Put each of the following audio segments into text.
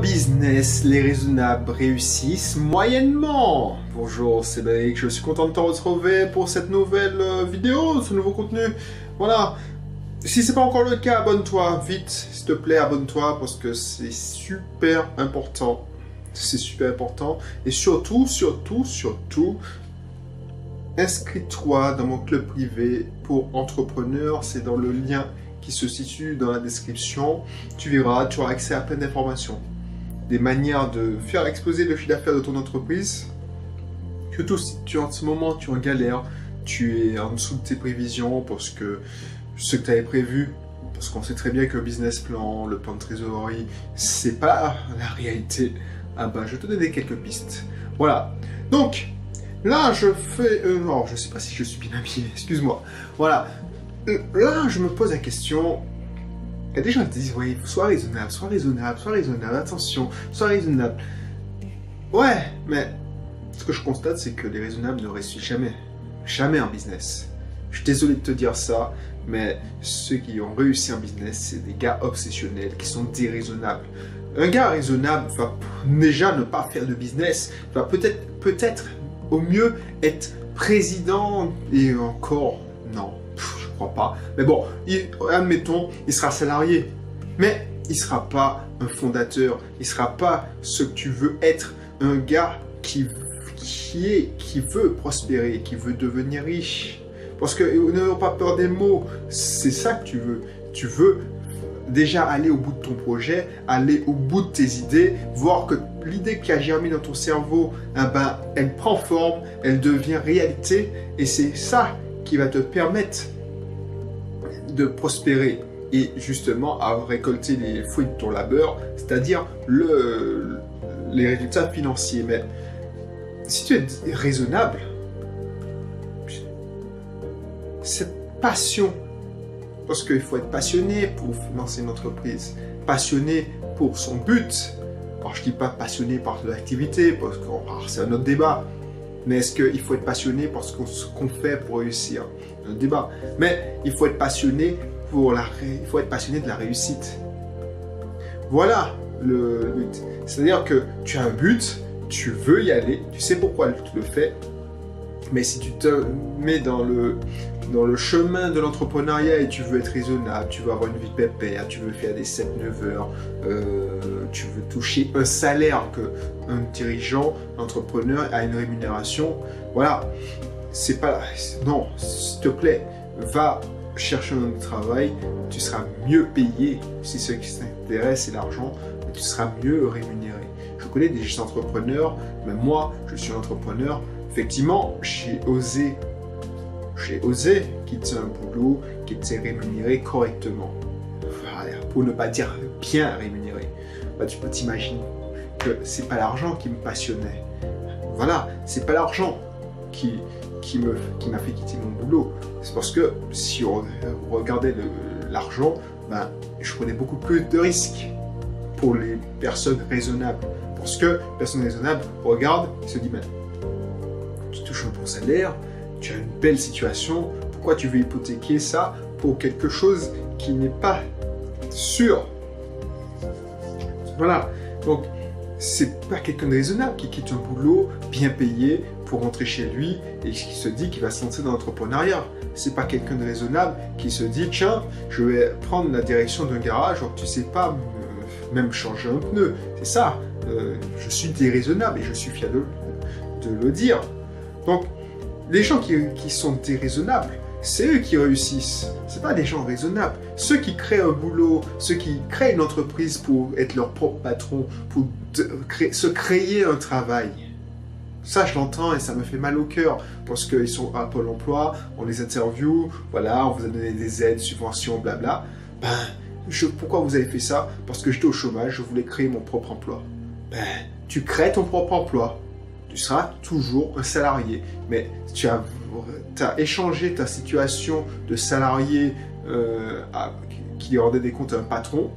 business, les raisonnables réussissent moyennement. Bonjour, c'est Cédric, je suis content de te retrouver pour cette nouvelle vidéo, ce nouveau contenu. Voilà, si c'est pas encore le cas, abonne-toi, vite, s'il te plaît, abonne-toi parce que c'est super important. C'est super important. Et surtout, inscris-toi dans mon club privé pour entrepreneurs, c'est dans le lien qui se situe dans la description. Tu verras, tu auras accès à plein d'informations. Des manières de faire exploser le chiffre d'affaires de ton entreprise. Surtout si tu en ce moment tu es en galère, tu es en dessous de tes prévisions parce que ce que tu avais prévu, parce qu'on sait très bien que le business plan, le plan de trésorerie, c'est pas la réalité. Ah bah, je vais te donner quelques pistes. Voilà. Donc, là, je fais... non, je sais pas si je suis bien habillé, excuse-moi. Voilà. Là, je me pose la question... Il y a des gens qui disent, oui, sois raisonnable, attention, sois raisonnable. Ouais, mais ce que je constate, c'est que les raisonnables ne réussissent jamais. Jamais en business. Je suis désolé de te dire ça, mais ceux qui ont réussi en business, c'est des gars obsessionnels, qui sont déraisonnables. Un gars raisonnable va déjà ne pas faire de business, va peut-être au mieux être président et encore, non. Je crois pas. Mais bon, admettons, il sera salarié. Mais il sera pas un fondateur. Il sera pas ce que tu veux être. Un gars qui veut prospérer, qui veut devenir riche. Parce que n'ayons pas peur des mots. C'est ça que tu veux. Tu veux déjà aller au bout de ton projet, aller au bout de tes idées, voir que l'idée qui a germé dans ton cerveau, eh ben, elle prend forme, elle devient réalité. Et c'est ça qui va te permettre de prospérer et justement à récolter les fruits de ton labeur, c'est-à-dire les résultats financiers. Mais si tu es raisonnable, cette passion, parce qu'il faut être passionné pour lancer une entreprise, passionné pour son but. Alors je ne dis pas passionné par l'activité, parce que c'est un autre débat. Mais est-ce qu'il faut être passionné par ce qu'on fait pour réussir? Un débat. Mais il faut être passionné il faut être passionné de la réussite. Voilà le but. C'est-à-dire que tu as un but, tu veux y aller, tu sais pourquoi tu le fais. Mais si tu te mets dans le chemin de l'entrepreneuriat et tu veux être raisonnable, tu veux avoir une vie pépère, tu veux faire des 7-9 heures, tu veux toucher un salaire qu'un dirigeant, entrepreneur a une rémunération, voilà, c'est pas... Non, s'il te plaît, va chercher un travail, tu seras mieux payé, si ce qui t'intéresse c'est l'argent, tu seras mieux rémunéré. Je connais des entrepreneurs, même moi, je suis un entrepreneur, effectivement, j'ai osé quitter un boulot qui était rémunéré correctement. Voilà, pour ne pas dire bien rémunéré. Bah, tu peux t'imaginer que c'est pas l'argent qui me passionnait. Voilà, c'est pas l'argent qui m'a fait quitter mon boulot. C'est parce que si on regardait l'argent, ben, je prenais beaucoup plus de risques pour les personnes raisonnables. Parce que les personnes raisonnables regardent et se disent, ben, tu touches un bon salaire, tu as une belle situation, pourquoi tu veux hypothéquer ça pour quelque chose qui n'est pas sûr? Voilà, donc c'est pas quelqu'un de raisonnable qui quitte un boulot bien payé pour rentrer chez lui et qui se dit qu'il va se lancer dans l'entrepreneuriat. C'est pas quelqu'un de raisonnable qui se dit, tiens, je vais prendre la direction d'un garage, alors tu sais pas même changer un pneu. C'est ça, je suis déraisonnable et je suis fier de le dire. Donc, les gens qui sont déraisonnables, c'est eux qui réussissent. Ce pas des gens raisonnables. Ceux qui créent un boulot, ceux qui créent une entreprise pour être leur propre patron, pour se créer un travail. Ça, je l'entends et ça me fait mal au cœur parce qu'ils sont à Pôle emploi, on les interviewe, voilà, on vous a donné des aides, subventions, blabla. Ben, pourquoi vous avez fait ça? Parce que j'étais au chômage, je voulais créer mon propre emploi. Ben, tu crées ton propre emploi. Tu seras toujours un salarié. Mais tu as échangé ta situation de salarié qui rendait des comptes à un patron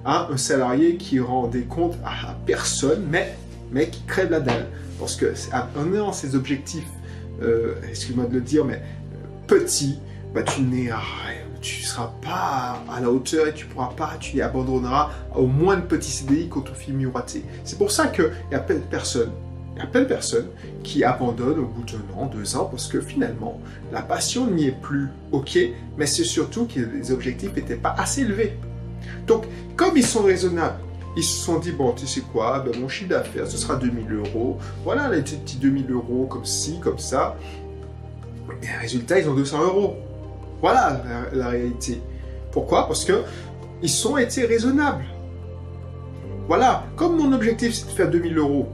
à un salarié qui rend des comptes à personne, mais qui crève la dalle. Parce que en ayant ces objectifs, excuse-moi de le dire, mais petits, bah, tu n'es tu ne seras pas à la hauteur et tu y abandonneras au moins de petits CDI qu'on te fait miroiter. C'est pour ça qu'il y a plein de personnes. Il y a plein de personnes qui abandonnent au bout d'un an, 2 ans, parce que finalement, la passion n'y est plus, ok, mais c'est surtout que les objectifs n'étaient pas assez élevés. Donc, comme ils sont raisonnables, ils se sont dit, bon, tu sais quoi, ben, mon chiffre d'affaires, ce sera 2000 €. Voilà, les petits 2000 € comme ci, comme ça. Et résultat, ils ont 200 €. Voilà la réalité. Pourquoi? Parce que ils ont été raisonnables. Voilà, comme mon objectif, c'est de faire 2000 €.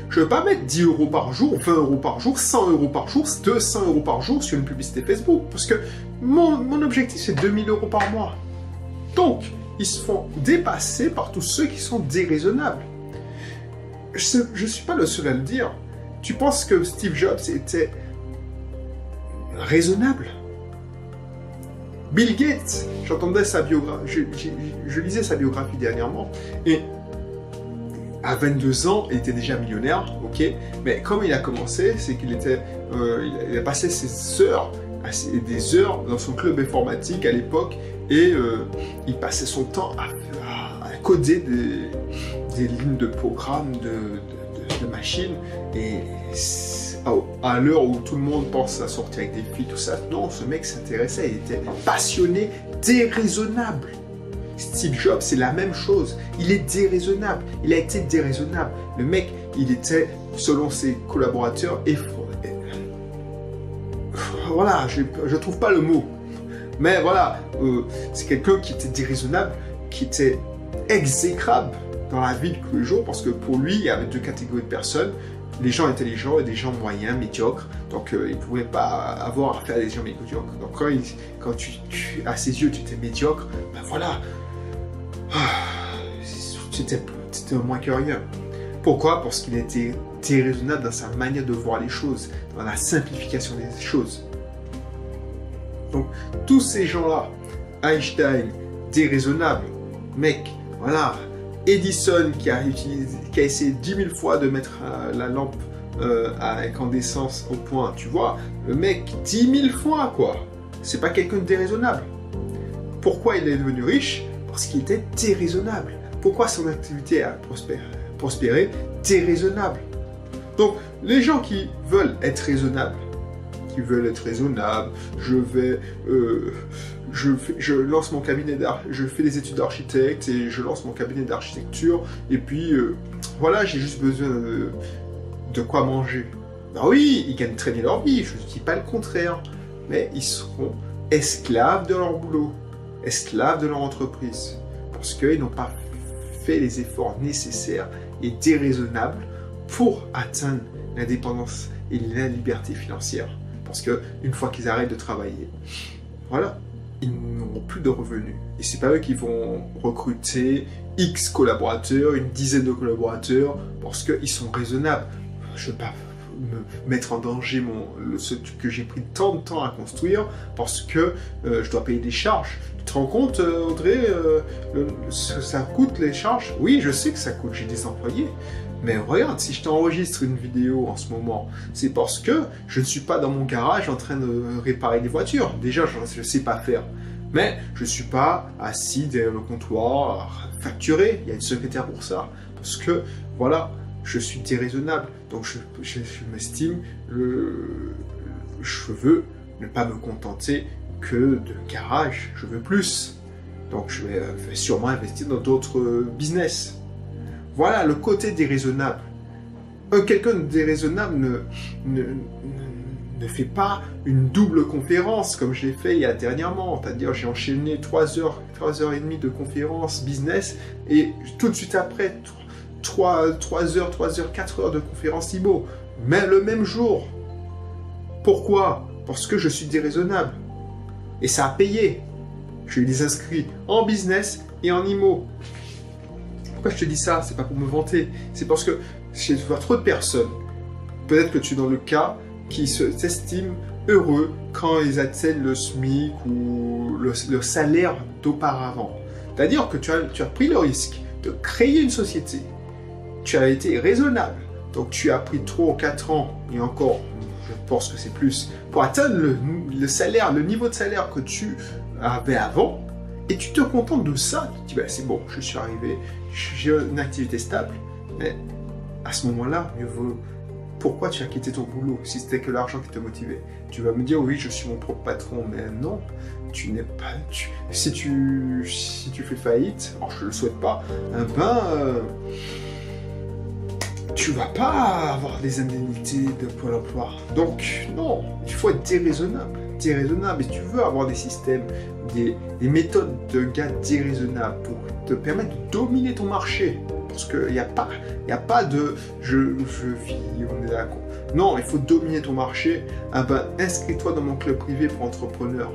Je ne veux pas mettre 10 € par jour, 20 € par jour, 100 € par jour, 200 € par jour sur une publicité Facebook. Parce que mon objectif, c'est 2000 € par mois. Donc, ils se font dépasser par tous ceux qui sont déraisonnables. Je ne suis pas le seul à le dire. Tu penses que Steve Jobs était raisonnable? Bill Gates, j'entendais sa biographie, je lisais sa biographie dernièrement, et à 22 ans, il était déjà millionnaire, ok, mais comme il a commencé, c'est qu'il il a passé des heures dans son club informatique à l'époque, et il passait son temps à coder des lignes de programme de machines, et à l'heure où tout le monde pense à sortir avec des filles, tout ça, non, ce mec s'intéressait, il était passionné, déraisonnable. Steve Jobs, c'est la même chose. Il est déraisonnable. Il a été déraisonnable. Le mec, il était, selon ses collaborateurs, voilà, je trouve pas le mot. Mais voilà, c'est quelqu'un qui était déraisonnable, qui était exécrable dans la vie de tous les jours, parce que pour lui, il y avait 2 catégories de personnes. Les gens intelligents et des gens moyens, médiocres. Donc, il ne pouvait pas avoir affaire à des gens médiocres. Donc, quand à ses yeux, tu étais médiocre, ben voilà, c'était moins que rien. Pourquoi? Parce qu'il était déraisonnable dans sa manière de voir les choses, dans la simplification des choses. Donc, tous ces gens-là, Einstein, déraisonnable, mec, voilà, Edison qui a essayé 10 000 fois de mettre la lampe à incandescence au point, tu vois, le mec 10 000 fois quoi, c'est pas quelqu'un de déraisonnable. Pourquoi il est devenu riche? Parce qu'il était déraisonnable. Pourquoi son activité a prospéré? Déraisonnable. Donc les gens qui veulent être raisonnables, je lance mon cabinet d'art, je fais des études d'architecte et je lance mon cabinet d'architecture et puis voilà, j'ai juste besoin de quoi manger. Ben oui, ils gagnent très bien leur vie, je ne dis pas le contraire, mais ils seront esclaves de leur boulot, esclaves de leur entreprise, parce qu'ils n'ont pas fait les efforts nécessaires et déraisonnables pour atteindre l'indépendance et la liberté financière. Parce qu'une fois qu'ils arrêtent de travailler, voilà, ils n'auront plus de revenus. Et c'est pas eux qui vont recruter X collaborateurs, une dizaine de collaborateurs, parce qu'ils sont raisonnables. Je ne veux pas me mettre en danger ce que j'ai pris tant de temps à construire, parce que je dois payer des charges. Tu te rends compte, Audrey, ce que ça coûte les charges? Oui, je sais que ça coûte, j'ai des employés. Mais regarde, si je t'enregistre une vidéo en ce moment, c'est parce que je ne suis pas dans mon garage en train de réparer des voitures. Déjà, je ne sais pas faire. Mais je ne suis pas assis derrière le comptoir à facturer. Il y a une secrétaire pour ça. Parce que, voilà, je suis déraisonnable. Donc, je m'estime, je veux ne pas me contenter que de garage. Je veux plus. Donc, je vais sûrement investir dans d'autres business. Voilà le côté déraisonnable. Quelqu'un de déraisonnable ne fait pas une double conférence comme je l'ai fait dernièrement. C'est-à-dire j'ai enchaîné 3 heures et demie de conférence business et tout de suite après 3 heures, 4 heures de conférence IMO. Mais le même jour. Pourquoi? Parce que je suis déraisonnable. Et ça a payé. J'ai eu des inscrits en business et en IMO. Pourquoi je te dis ça? C'est pas pour me vanter. C'est parce que je vois trop de personnes, peut-être que tu es dans le cas, qui s'estiment heureux quand ils atteignent le SMIC ou le salaire d'auparavant. C'est-à-dire que tu as pris le risque de créer une société. Tu as été raisonnable. Donc tu as pris 3 ou 4 ans, et encore je pense que c'est plus, pour atteindre le salaire, le niveau de salaire que tu avais avant, et tu te contentes de ça, tu te dis, bah, c'est bon, je suis arrivé, j'ai une activité stable, mais à ce moment-là, mieux vaut. Pourquoi tu as quitté ton boulot si c'était que l'argent qui te motivait? Tu vas me dire, oui, je suis mon propre patron, mais non, tu n'es pas... Si tu fais faillite, alors je ne le souhaite pas, tu vas pas avoir des indemnités de Pôle emploi. Donc, non, il faut être déraisonnable. Déraisonnable. Et tu veux avoir des systèmes, des méthodes de gain déraisonnables pour te permettre de dominer ton marché. Parce qu'il n'y a pas de je vis, on est d'accord. Non, il faut dominer ton marché. Inscris-toi dans mon club privé pour entrepreneurs.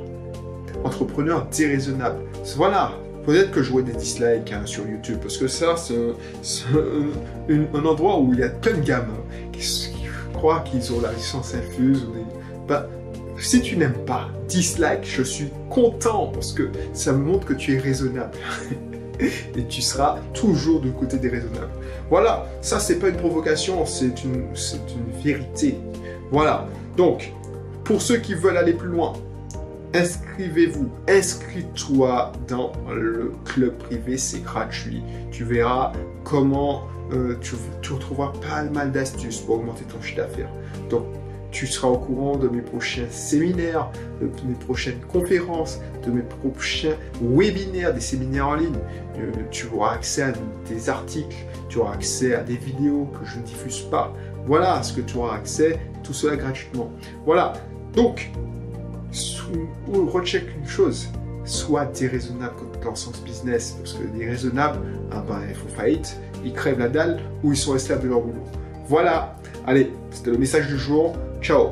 Entrepreneurs déraisonnables. Voilà. Peut-être que je vois des dislikes sur YouTube, parce que ça, c'est un endroit où il y a plein de gamins qui croient qu'ils ont la licence infuse. Si tu n'aimes pas, dislike, je suis content, parce que ça me montre que tu es raisonnable. Et tu seras toujours du côté des raisonnables. Voilà, ça c'est pas une provocation, c'est une vérité. Voilà, donc, pour ceux qui veulent aller plus loin, inscrivez-vous, inscris-toi dans le club privé, c'est gratuit. Tu verras comment tu retrouveras pas mal d'astuces pour augmenter ton chiffre d'affaires. Donc, tu seras au courant de mes prochains séminaires, de mes prochaines conférences, de mes prochains webinaires, des séminaires en ligne. Tu auras accès à des articles, tu auras accès à des vidéos que je ne diffuse pas. Voilà à ce que tu auras accès, tout cela gratuitement. Voilà, donc, recheck une chose, sois déraisonnable quand tu lances ce business, parce que les raisonnables, ils font faillite, ils crèvent la dalle ou ils sont restés à leur boulot. Voilà, allez, c'était le message du jour. Ciao.